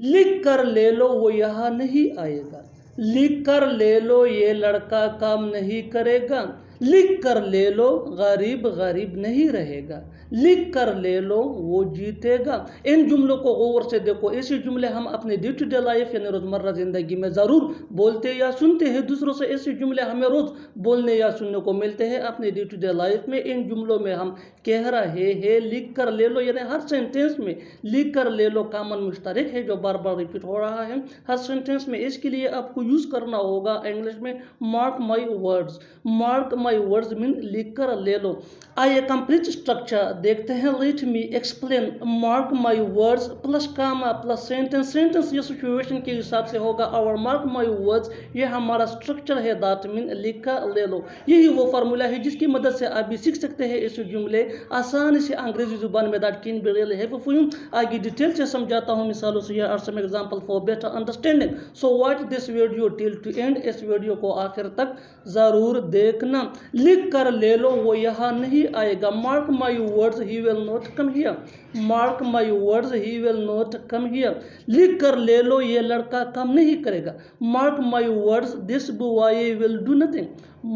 लिख कर ले लो वो यहाँ नहीं आएगा। लिख कर ले लो ये लड़का काम नहीं करेगा। लिख कर ले लो गरीब गरीब नहीं रहेगा। लिख कर ले लो वो जीतेगा। इन जुमलों को गौर से देखो। ऐसे जुमले हम अपने डे टू डे लाइफ यानी रोज़मर्रा ज़िंदगी में ज़रूर बोलते या सुनते हैं। दूसरों से ऐसे जुमले हमें रोज़ बोलने या सुनने को मिलते हैं अपने डे टू डे लाइफ में। इन जुमलों में हम कह रहे हैं लिख कर ले लो, यानी हर सेंटेंस में लिख कर ले लो कॉमन मुश्तरक है जो बार बार रिपीट हो रहा है हर सेंटेंस में। इसके लिए आपको यूज़ करना होगा इंग्लिश में mark my words. Mark my words mean लिख कर ले लो। आइए कंप्लीट स्ट्रक्चर देखते हैं। Let me explain. Mark my words plus comma plus sentence. Sentence ये सिचुएशन के हिसाब से होगा और मार्क माई वर्ड्स ये हमारा स्ट्रक्चर है। दैट मीन लिख कर ले लो। यही वो फार्मूला है जिसकी मदद से आप भी सीख सकते हैं ऐसे जुमले आसानी से अंग्रेजी जुबान में। That can be really helpful for you. आगे डिटेल से समझाता हूँ मिसालों से। Here are some example for better understanding. So watch this video till to end. इस वीडियो को आखिर तक जरूर देखना। लिख कर ले लो वो यहाँ नहीं आएगा। Mark my words he will not come here. Mark my words he will not come here. लिख कर ले लो ये लड़का काम नहीं करेगा। Mark my words this boy will do nothing.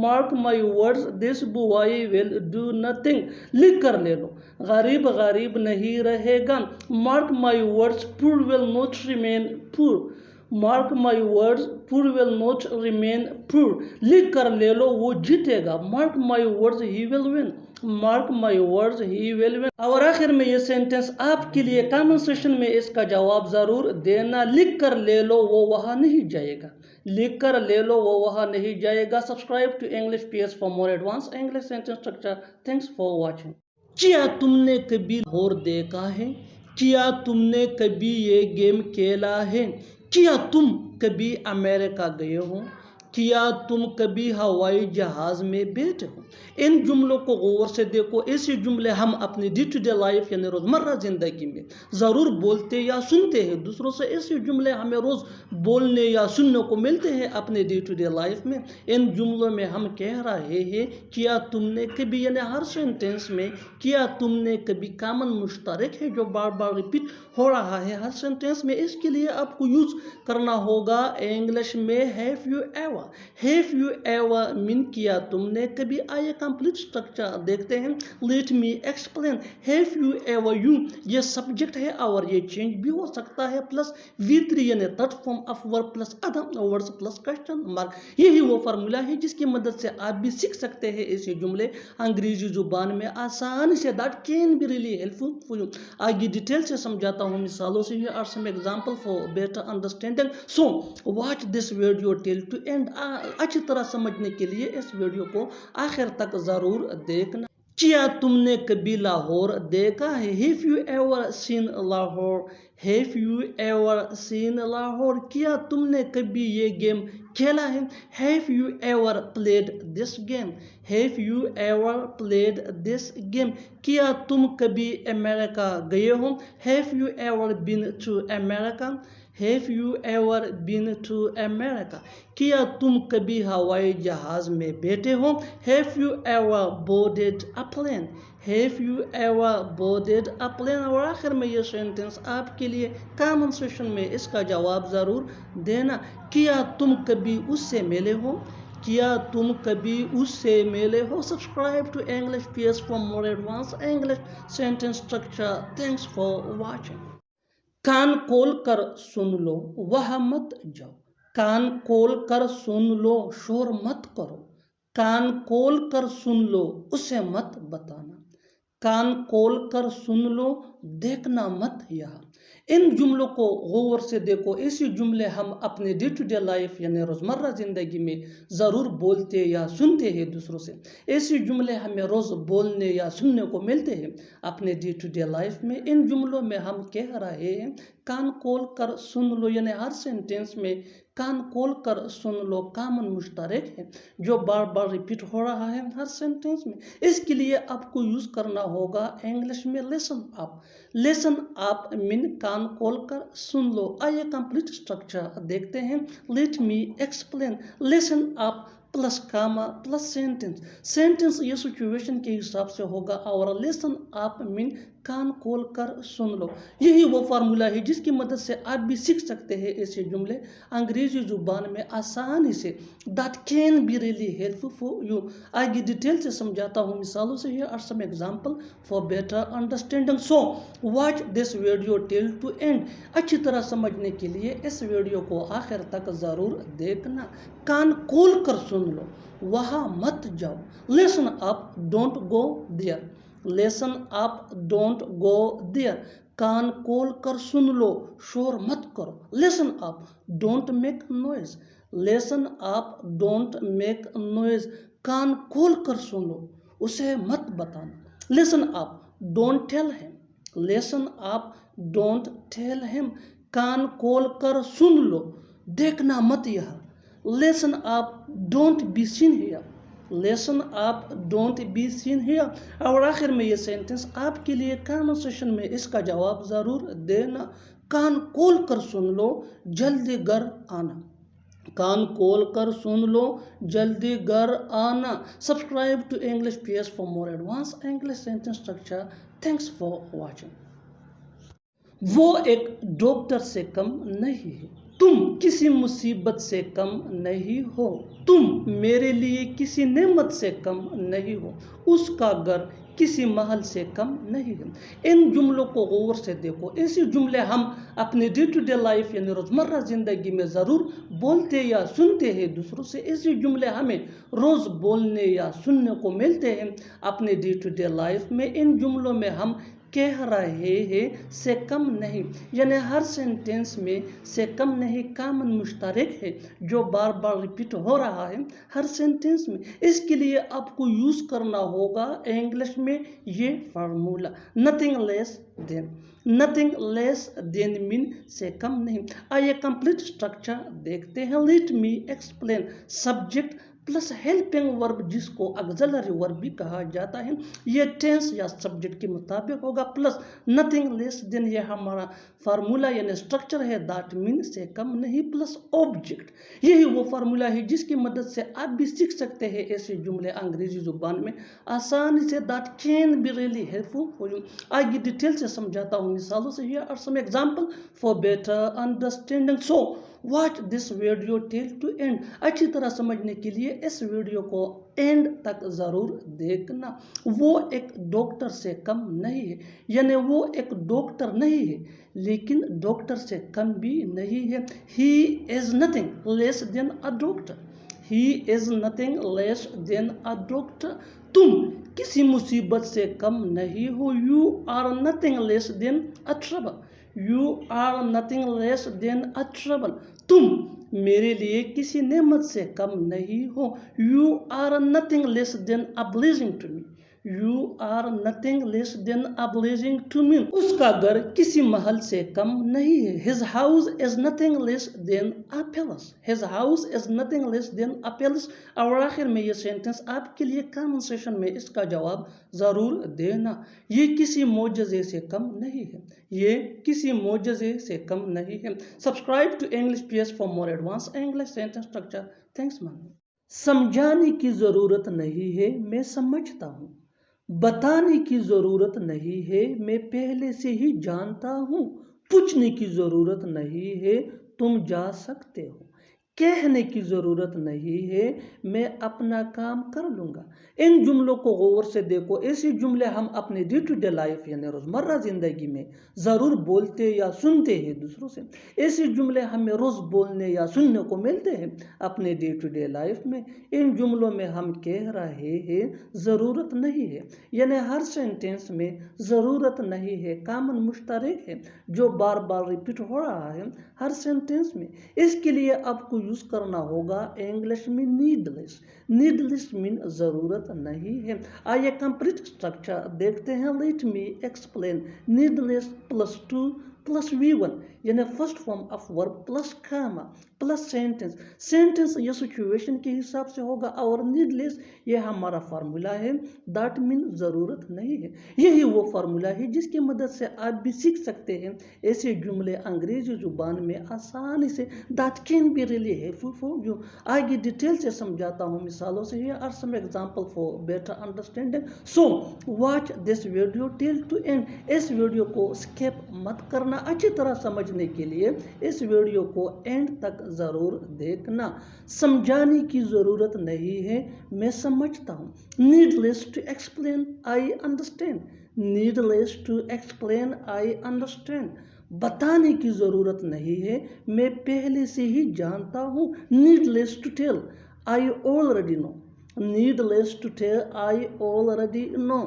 Mark my words this boy will do nothing. लिख कर ले लो गरीब गरीब नहीं रहेगा। Mark my words poor will not remain poor. Mark my words poor will not remain poor. लिख कर ले लो वो जीतेगा। Mark my words he will win. Mark my words he will win. और आखिर में ये सेंटेंस आपके लिए कमेंट सेक्शन में इसका जवाब जरूर देना। लिख कर ले लो वो वहां नहीं जाएगा। लिख कर ले लो वो वहां नहीं जाएगा। Subscribe to English PS for more advance English sentence structure. Thanks for watching. क्या तुमने कभी और देखा है? क्या तुमने कभी ये गेम खेला है? क्या तुम कभी अमेरिका गए हो? क्या तुम कभी हवाई जहाज में बैठे हो? इन जुमलों को गौर से देखो। ऐसे जुमले हम अपनी डे टू डे लाइफ यानी रोजमर्रा जिंदगी में जरूर बोलते या सुनते हैं। दूसरों से ऐसे जुमले हमें रोज बोलने या सुनने को मिलते हैं अपने डे टू डे लाइफ में। इन जुमलों में हम कह रहे हैं क्या तुमने कभी, यानी हर सेंटेंस में क्या तुमने कभी कॉमन मुश्तरक है जो बार बार रिपीट हो रहा है हर सेंटेंस में। इसके लिए आपको यूज करना होगा इंग्लिश में have you ever. Have you ever mean किया तुमने कभी। आइए कंप्लीट स्ट्रक्चर देखते हैं। Let me explain. Have you ever you ये सब्जेक्ट है और ये चेंज भी हो सकता है प्लस V3 यानी third form of verb plus other words plus question mark. यही वो फार्मूला है जिसकी मदद से आप भी सीख सकते हैं ऐसे जुमले अंग्रेजी जुबान में आसानी से। That can be really helpful for you. आगे डिटेल से समझाता हूँ मिसालों से। Here are some example for better understanding. So watch this video till to end. अच्छी तरह समझने के लिए इस वीडियो को आखिर तक जरूर देखना। क्या तुमने कभी लाहौर देखा है? Have you ever seen Lahore? Have you ever seen Lahore? क्या तुमने कभी ये गेम खेला है? Have you ever played this game? Have you ever played this game? क्या तुम कभी अमेरिका गए हो? Have you ever been to America? Have you ever been to America? क्या तुम कभी हवाई जहाज में बैठे हो? Have you ever boarded a plane? Have you ever boarded a plane? और आखिर में ये सेंटेंस आपके लिए कमेंट सेक्शन में इसका जवाब ज़रूर देना। क्या तुम कभी उससे मिले हो? क्या तुम कभी उससे मिले हो? Subscribe to English PS for more advance English sentence structure. Thanks for watching. कान खोल कर सुन लो वह मत जाओ। कान खोल कर सुन लो शोर मत करो। कान खोल कर सुन लो उसे मत बताना। कान खोल कर सुन लो देखना मत यहाँ। इन जुमलों को गौर से देखो। ऐसे जुमले हम अपने डे टू डे लाइफ यानी रोज़मर्रा ज़िंदगी में ज़रूर बोलते या सुनते हैं दूसरों से। ऐसे जुमले हमें रोज़ बोलने या सुनने को मिलते हैं अपने डे टू डे लाइफ में। इन जुमलों में हम कह रहे हैं कान खोल कर सुन लो, यानी हर सेंटेंस में कान खोल कर सुन लो कॉमन मुश्तरक है जो बार बार रिपीट हो रहा है हर सेंटेंस में। इसके लिए आपको यूज करना होगा इंग्लिश में listen up. Listen up mean कान खोल कर सुन लो। आइए कंप्लीट स्ट्रक्चर देखते हैं। Let me explain. Listen up plus comma plus sentence. Sentence ये सिचुएशन के हिसाब से होगा और लिसन अप मीन कान खोल कर सुन लो। यही वो फार्मूला है जिसकी मदद से आप भी सीख सकते हैं ऐसे जुमले अंग्रेजी जुबान में आसानी से। That can be really helpful for you. आगे डिटेल से समझाता हूँ मिसालों से। Here are some example for better understanding. So watch this video till to end. अच्छी तरह समझने के लिए इस वीडियो को आखिर तक ज़रूर देखना। कान खोल कर सुन लो, वहाँ मत जाओ। Listen up, don't go there. Listen up, don't go there. कान खोल कर सुन लो, शोर मत करो। Listen up, don't make noise. Listen up, don't make noise. कान खोल कर सुनो, उसे मत बताना। Listen up, don't tell him. Listen up, don't tell him. कान खोल कर सुन लो, देखना मत यहाँ। Listen up, don't be seen here. Listen up, don't be seen here. और आखिर में ये सेंटेंस आपके लिए कन्वर्सेशन में इसका जवाब ज़रूर देना। कान खोल कर सुन लो, जल्दी घर आना। कान खोल कर सुन लो, जल्दी घर आना। Subscribe to English PS for more advance English sentence structure. Thanks for watching. वो एक डॉक्टर से कम नहीं है। तुम किसी मुसीबत से कम नहीं हो। तुम मेरे लिए किसी नेमत से कम नहीं हो। उसका घर किसी महल से कम नहीं है। इन जुमलों को गौर से देखो। ऐसे जुमले हम अपने डे टू डे लाइफ यानी रोज़मर्रा ज़िंदगी में ज़रूर बोलते या सुनते हैं दूसरों से। ऐसे जुमले हमें रोज़ बोलने या सुनने को मिलते हैं अपने डे टू डे लाइफ में। इन जुमलों में हम कह रहे हैं से कम नहीं, यानी हर सेंटेंस में से कम नहीं कॉमन मुश्तरक है जो बार बार रिपीट हो रहा है हर सेंटेंस में। इसके लिए आपको यूज़ करना होगा इंग्लिश में ये formula, nothing less then. Nothing less then mean से कम नहीं। आइए कंप्लीट स्ट्रक्चर देखते हैं। Let me explain. Subject plus helping verb जिसको ऑक्सिलरी वर्ब भी कहा जाता है, ये टेंस या सब्जेक्ट के मुताबिक होगा। प्लस नथिंग लेस देन, ये हमारा फार्मूला यानी स्ट्रक्चर है, दैट मीन से कम नहीं। प्लस ऑब्जेक्ट, यही वो फार्मूला है जिसकी मदद से आप भी सीख सकते हैं ऐसे जुमले अंग्रेजी जुबान में आसानी से। That can be really helpful for you. आगे डिटेल से समझाता हूँ मिसालों से। Here are some example for better understanding. So watch this video till to end. अच्छी तरह समझने के लिए इस वीडियो को एंड तक ज़रूर देखना। वो एक डॉक्टर से कम नहीं है, यानी वो एक डॉक्टर नहीं है लेकिन डॉक्टर से कम भी नहीं है। He is nothing less than a doctor. He is nothing less than a doctor. तुम किसी मुसीबत से कम नहीं हो। You are nothing less than a trouble. You are nothing less than a trouble. तुम मेरे लिए किसी नेमत से कम नहीं हो। You are nothing less than a blessing to me. You are nothing less than a blessing to me. उसका घर किसी महल से कम नहीं है। His house is nothing less than a palace. His house is nothing less than a palace. और आखिर में ये सेंटेंस आपके लिए कन्वर्सेशन में इसका जवाब ज़रूर देना। ये किसी मोजज़े से कम नहीं है। ये किसी मोजज़े से कम नहीं है। Subscribe to English PS for more advance English sentence structure. Thanks ma'am. समझाने की ज़रूरत नहीं है, मैं समझता हूँ। बताने की ज़रूरत नहीं है, मैं पहले से ही जानता हूँ। पूछने की ज़रूरत नहीं है, तुम जा सकते हो। कहने की ज़रूरत नहीं है, मैं अपना काम कर लूँगा। इन जुमलों को गौर से देखो। ऐसे जुमले हम अपने डे टू डे लाइफ यानी रोज़मर्रा ज़िंदगी में ज़रूर बोलते या सुनते हैं दूसरों से। ऐसे जुमले हमें रोज़ बोलने या सुनने को मिलते हैं अपने डे टू डे लाइफ में। इन जुमलों में हम कह रहे हैं ज़रूरत नहीं है, यानी हर सेंटेंस में ज़रूरत नहीं है कॉमन मुश्तरक है जो बार बार रिपीट हो रहा है हर सेंटेंस में। इसके लिए आपको यूज़ करना होगा इंग्लिश में नीडलेस। नीडलेस मीन ज़रूरत नहीं है। आइए कंप्लीट स्ट्रक्चर देखते हैं। Let me explain. Needless plus to plus V1, यानी first form of verb plus comma plus sentence. Sentence ये सिचुएशन के हिसाब से होगा और नीडलेस ये हमारा फार्मूला है, दैट मीन ज़रूरत नहीं है। यही वो फार्मूला है जिसकी मदद से आप भी सीख सकते हैं ऐसे जुमले अंग्रेजी जुबान में आसानी से, that can be really helpful for you. आगे डिटेल से समझाता हूँ मिसालों से। Here are some example for better understanding. So watch this video till to end. इस वीडियो को स्किप मत करना। अच्छी तरह समझने के लिए इस वीडियो को एंड तक ज़रूर देखना। समझाने की ज़रूरत नहीं है, मैं समझता हूँ। Needless to explain, I understand. Needless to explain, I understand. बताने की ज़रूरत नहीं है, मैं पहले से ही जानता हूँ। Needless to tell, I already know. Needless to tell, I already know.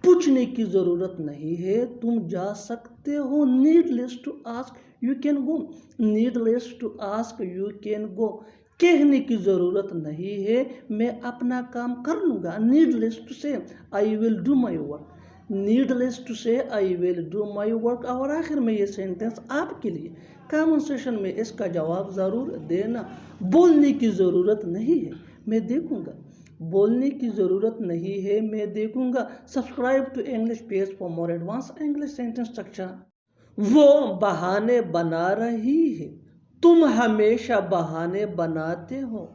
पूछने की ज़रूरत नहीं है, तुम जा सकते हो। Needless to ask, you can go. Needless to ask, you can go. कहने की ज़रूरत नहीं है, मैं अपना काम कर लूँगा। Needless to say, I will do my work. Needless to say, I will do my work. और आखिर में ये सेंटेंस आपके लिए, कमेंट सेक्शन में इसका जवाब ज़रूर देना। बोलने की ज़रूरत नहीं है, मैं देखूँगा। बोलने की ज़रूरत नहीं है, मैं देखूँगा। Subscribe to English page for more advance English sentence structure. वो बहाने बना रही है, तुम हमेशा बहाने बनाते हो।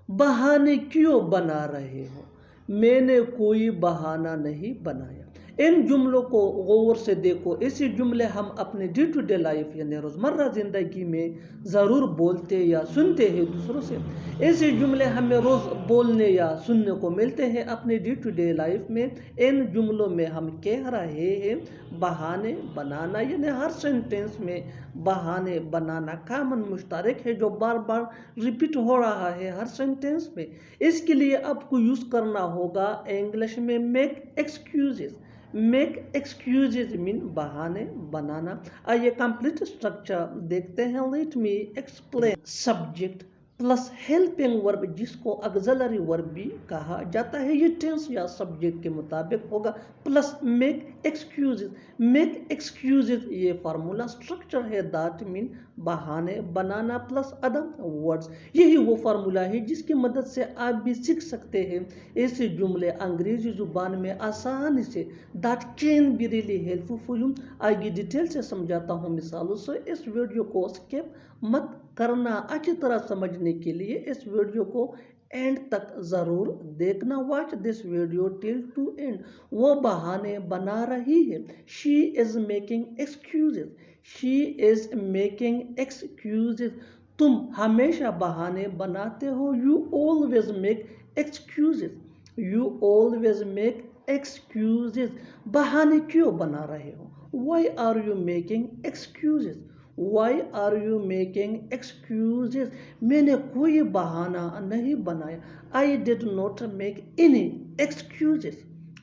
बहाने क्यों बना रहे हो? मैंने कोई बहाना नहीं बनाया। इन जुमलों को गौर से देखो। ऐसे जुमले हम अपने डे टू डे लाइफ यानी रोज़मर्रा ज़िंदगी में ज़रूर बोलते या सुनते हैं दूसरों से। ऐसे जुमले हमें रोज़ बोलने या सुनने को मिलते हैं अपने डे टू डे लाइफ में। इन जुमलों में हम कह रहे हैं बहाने बनाना, यानी हर सेंटेंस में बहाने बनाना कॉमन मुश्तरक है जो बार बार रिपीट हो रहा है हर सेंटेंस में। इसके लिए आपको यूज़ करना होगा इंग्लिश में make excuses. Make excuses mean बहाने बनाना। आइए कंप्लीट स्ट्रक्चर देखते हैं। Let me explain. Subject plus helping verb जिसको ऑक्सिलरी वर्ब भी कहा जाता है, ये टेंस या सब्जेक्ट के मुताबिक होगा, plus make excuses. Make excuses ये फार्मूला स्ट्रक्चर है, दैट मीन बहाने बनाना प्लस अदर वर्ड्स। यही वो फार्मूला है जिसकी मदद से आप भी सीख सकते हैं ऐसे जुमले अंग्रेजी जुबान में आसानी से, that can be really helpful for you. आगे डिटेल से समझाता हूँ मिसालों से। इस वीडियो को स्किप मत करना। अच्छी तरह समझने के लिए इस वीडियो को एंड तक ज़रूर देखना। Watch this video till to end. वो बहाने बना रही है, she is making excuses. She is making excuses. तुम हमेशा बहाने बनाते हो, you always make excuses. You always make excuses. बहाने क्यों बना रहे हो? Why are you making excuses? Why are you making excuses? मैंने कोई बहाना नहीं बनाया। I did not make any excuses.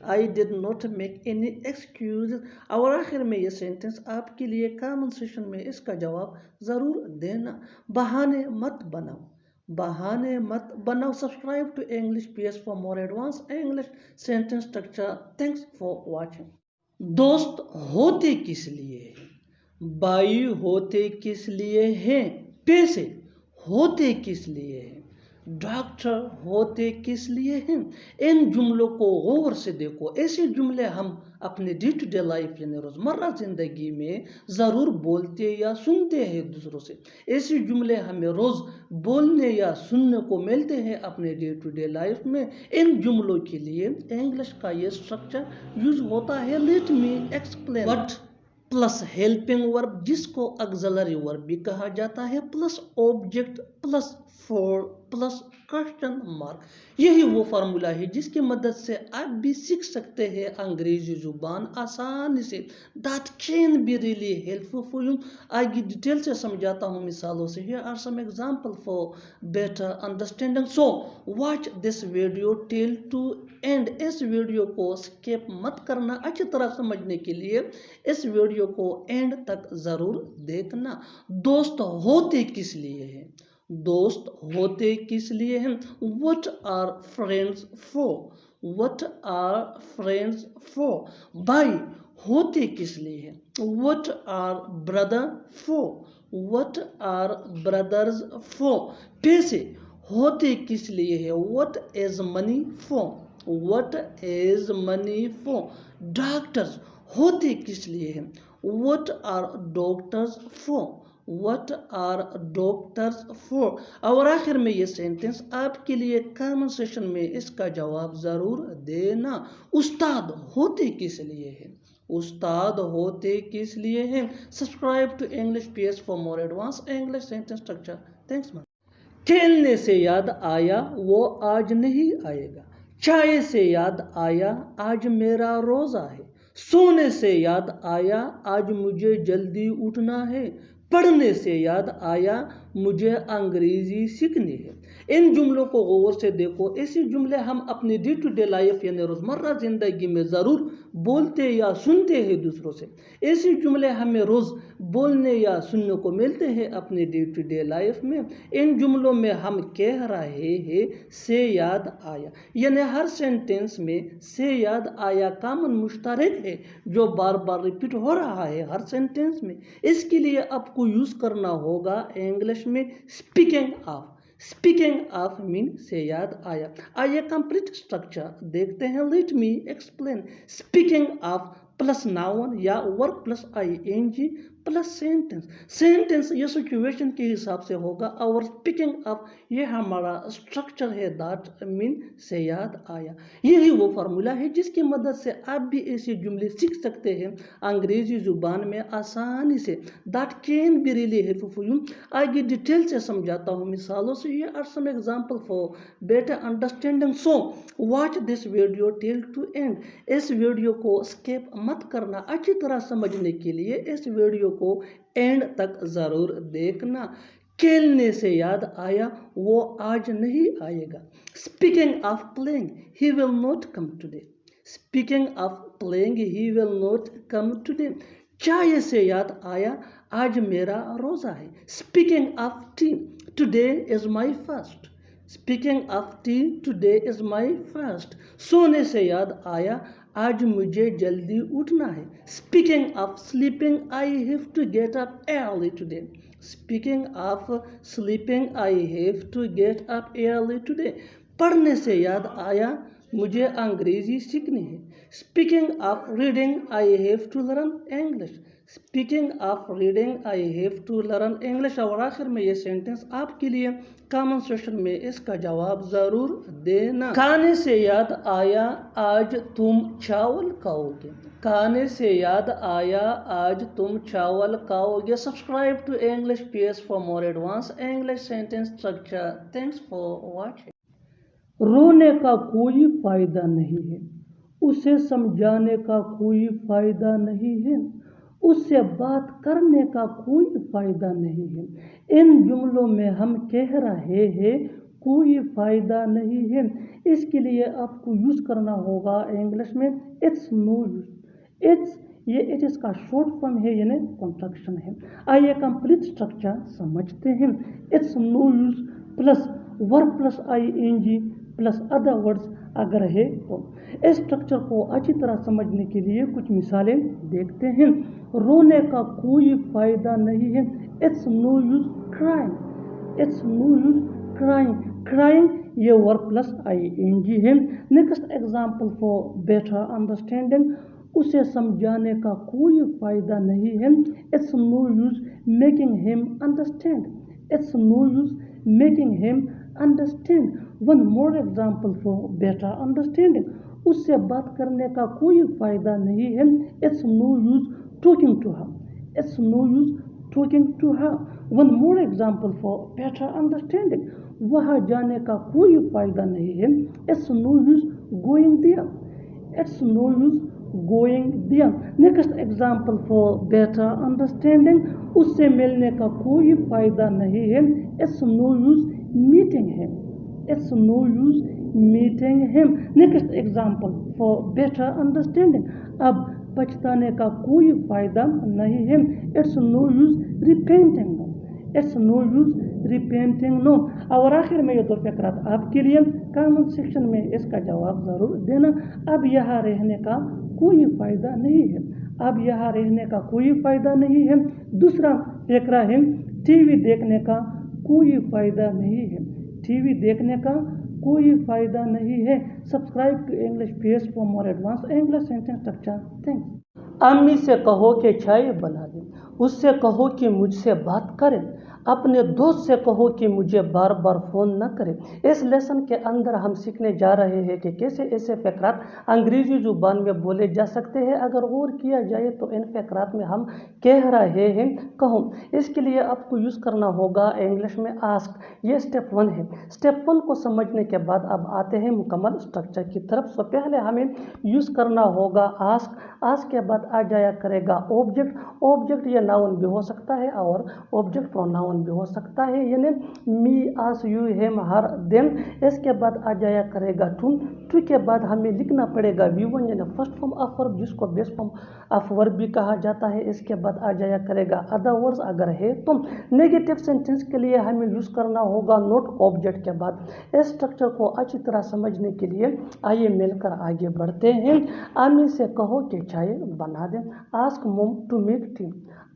I did not make any excuses. और आखिर में ये सेंटेंस आपके लिए कमेंट सेक्शन में इसका जवाब ज़रूर देना। बहाने मत बनाओ, बहाने मत बनाओ। Subscribe to English page for more advance English sentence structure. Thanks for watching. दोस्त होते किस लिए हैं? भाई होते किस लिए हैं? पैसे होते किस लिए हैं? डॉक्टर होते किस लिए हैं? इन जुमलों को गौर से देखो। ऐसे जुमले हम अपने डे टू डे लाइफ यानी रोज़मर्रा ज़िंदगी में ज़रूर बोलते या सुनते हैं दूसरों से। ऐसे जुमले हमें रोज़ बोलने या सुनने को मिलते हैं अपने डे टू डे लाइफ में। इन जुमलों के लिए इंग्लिश का ये स्ट्रक्चर यूज होता है। Late me explain. What plus helping verb जिसको ऑक्सिलरी वर्ब भी कहा जाता है, plus object plus for plus question mark. यही वो फार्मूला है जिसकी मदद से आप भी सीख सकते हैं अंग्रेजी जुबान आसानी से, that can be really helpful for you. आगे डिटेल से समझाता हूँ मिसालों से। Here are some example for better understanding. So watch this video till to end. इस वीडियो को स्किप मत करना। अच्छी तरह समझने के लिए इस वीडियो को एंड तक ज़रूर देखना। दोस्त होते किस लिए हैं? दोस्त होते किस लिए हैं? What are friends for? What are friends for? भाई होते किस लिए हैं? What are brother for? What are brothers for, पैसे होते किस लिए है, what is money for, what is money for, doctors होते किस लिए है, what are doctors for, what are doctors for. और आखिर में ये सेंटेंस आपके लिए कमेंट सेक्शन में इसका जवाब जरूर देना। उस्ताद होते किस लिए है, उस्ताद होते किस लिए हैं। Subscribe to English PS for more advance English sentence structure. Thanks ma'am. खेलने से याद आया वो आज नहीं आएगा, चाय से याद आया आज मेरा रोजा है, सोने से याद आया आज मुझे जल्दी उठना है, पढ़ने से याद आया मुझे अंग्रेजी सीखनी है। इन जुमलों को गौर से देखो। ऐसे जुमले हम अपनी डे टू डे लाइफ यानी रोज़मर्रा ज़िंदगी में ज़रूर बोलते या सुनते हैं दूसरों से। ऐसे जुमले हमें रोज़ बोलने या सुनने को मिलते हैं अपनी डे टू डे लाइफ में। इन जुमलों में हम कह रहे हैं से याद आया, यानी हर सेंटेंस में से याद आया कॉमन मुश्तरक है जो बार बार रिपीट हो रहा है हर सेंटेंस में। इसके लिए आपको यूज़ करना होगा इंग्लिश में speaking of. Speaking of mean से याद आया। आइए कंप्लीट स्ट्रक्चर देखते हैं। Let me explain. Speaking of plus noun या verb plus ING plus sentence. Sentence ये सिचुएशन के हिसाब से होगा और स्पीकिंग ऑफ ये हमारा स्ट्रक्चर है दैट मीन से याद आया। यही वो फार्मूला है जिसकी मदद से आप भी ऐसे जुमले सीख सकते हैं अंग्रेजी जुबान में आसानी से। That can be really helpful for you. आगे डिटेल से समझाता हूँ मिसालों से। ये are some example for better understanding, so watch this video till to end. इस वीडियो को स्किप मत करना। अच्छी तरह समझने के लिए इस वीडियो को एंड तक जरूर देखना। खेलने से याद आया वो आज नहीं आएगा। Speaking of playing he will not come today. Speaking of playing he will not come today. चाय से याद आया आज मेरा रोजा है। Speaking of tea today is my fast. Speaking of tea today is my fast. सोने से याद आया आज मुझे जल्दी उठना है। Speaking of sleeping I have to get up early today. Speaking of sleeping I have to get up early today. पढ़ने से याद आया मुझे अंग्रेजी सीखनी है। Speaking of reading I have to learn English. Speaking of reading I have to learn English. और आखिर में ये सेंटेंस आपके लिए कमेंट सेक्शन में इसका जवाब जरूर देना। खाने से याद आया आज तुम चावल खाओगे। खाने से याद आया आज तुम चावल खाओगे। Subscribe to English PS for more advance English sentence structure. Thanks for watching. रोने का कोई फायदा नहीं है, उसे समझाने का कोई फायदा नहीं है, उससे बात करने का कोई फायदा नहीं है। इन जुमलों में हम कह रहे हैं कोई फायदा नहीं है। इसके लिए आपको यूज़ करना होगा इंग्लिश में इट्स नो यूज। इट्स ये इट इसका शॉर्ट फॉर्म है यानी कॉन्ट्रैक्शन है। आइए कंप्लीट स्ट्रक्चर समझते हैं। It's no use plus verb plus ING plus other words अगर है तो। इस स्ट्रक्चर को अच्छी तरह समझने के लिए कुछ मिसालें देखते हैं। रोने का कोई फायदा नहीं है। It's no use crying. It's no use crying. Crying ये वर्ब प्लस ING है। Next example for better understanding. उसे समझाने का कोई फायदा नहीं है। It's no use making him understand. It's no use making him understand. One more example for better understanding. उससे बात करने का कोई फायदा नहीं है। It's no use talking to her. It's no use talking to her. One more example for better understanding. वहाँ जाने का कोई फायदा नहीं है। It's no use going there. It's no use going there. Next example for better understanding. उससे मिलने का कोई फायदा नहीं है। It's no use meeting him. It's no use meeting him. Next example for better understanding. अब पछताने का कोई फायदा नहीं है। It's no use repenting no. It's no use repenting no. और आखिर में ये दो फकरात आपके लिए कमेंट सेक्शन में इसका जवाब ज़रूर देना। अब यहाँ रहने का कोई फायदा नहीं है। अब यहाँ रहने का कोई फायदा नहीं है। दूसरा इब्राहिम, टीवी देखने का कोई फ़ायदा नहीं है। टीवी देखने का कोई फ़ायदा नहीं है। Subscribe to English page for more advance English sentence structure. Thanks. अम्मी से कहो कि चाय बना दें, उससे कहो कि मुझसे बात करें, अपने दोस्त से कहो कि मुझे बार बार फ़ोन न करें। इस लेसन के अंदर हम सीखने जा रहे हैं कि कैसे ऐसे फ़क़रात अंग्रेज़ी ज़ुबान में बोले जा सकते हैं। अगर गौर किया जाए तो इन फ़क़रात में हम कह रहे हैं कहो। इसके लिए आपको यूज़ करना होगा इंग्लिश में आस्क। ये स्टेप 1 है। स्टेप 1 को समझने के बाद अब आते हैं मुकम्मल स्ट्रक्चर की तरफ। तो पहले हमें यूज़ करना होगा आस्क। आस्क के बाद आ जाया करेगा ऑब्जेक्ट। ऑब्जेक्ट ये नाउन भी हो सकता है और ऑब्जेक्ट प्रोनाउन भी हो सकता है, यानी मी, आस, यू, हिम, हर, देम। इसके बाद आ जाया करेगा टू। टू के बाद हमें लिखना पड़ेगा V1 यानी फर्स्ट फॉर्म ऑफ वर्ब, जिसको बेस फॉर्म ऑफ वर्ब भी कहा जाता है। इसके बाद आ जाया करेगा अदर वर्ड्स अगर है तो। नेगेटिव सेंटेंस के लिए हमें यूज़ करना होगा नॉट ऑब्जेक्ट के बाद। इस स्ट्रक्चर को अच्छी तरह समझने के लिए आइए मिलकर आगे बढ़ते हैं। आमी से कहो कि चाय बना दें। Ask mom to make tea.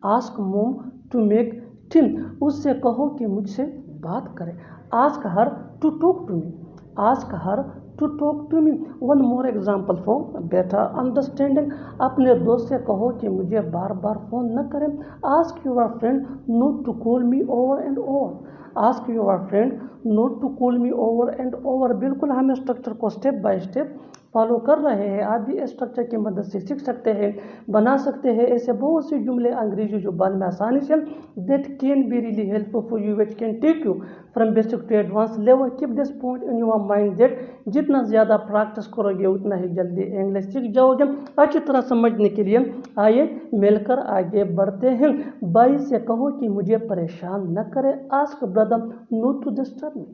Ask mom to make tea. उससे कहो कि मुझसे बात करें। Ask her to talk to me. Ask her to talk to me. One more example for better understanding. अपने दोस्त से कहो कि मुझे बार बार फ़ोन न करें। Ask your friend not to call me over and over. Ask your friend not to call me over and over. बिल्कुल हम स्ट्रक्चर को स्टेप बाय स्टेप फॉलो कर रहे हैं। आप भी स्ट्रक्चर की मदद से सीख सकते हैं, बना सकते हैं ऐसे बहुत से जुमले अंग्रेजी जुबान में आसानी से। That can be really helpful for you, which can take you from basic to advance level. Keep this point in your mind that जितना ज़्यादा प्रैक्टिस करोगे उतना ही जल्दी इंग्लिश सीख जाओगे। अच्छी तरह समझने के लिए आइए मिलकर आगे बढ़ते हैं। भाई से कहो कि मुझे परेशान न करे। Ask brother not to disturb me.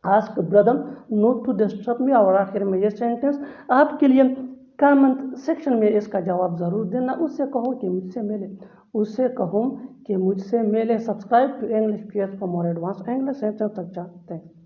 Ask brother not to disturb me. और आखिर में ये सेंटेंस आपके लिए कमेंट सेक्शन में इसका जवाब ज़रूर देना। उससे कहो कि मुझसे मिले। उससे कहो कि मुझसे मिले। Subscribe to English page for more advance English sentence structure. Thanks.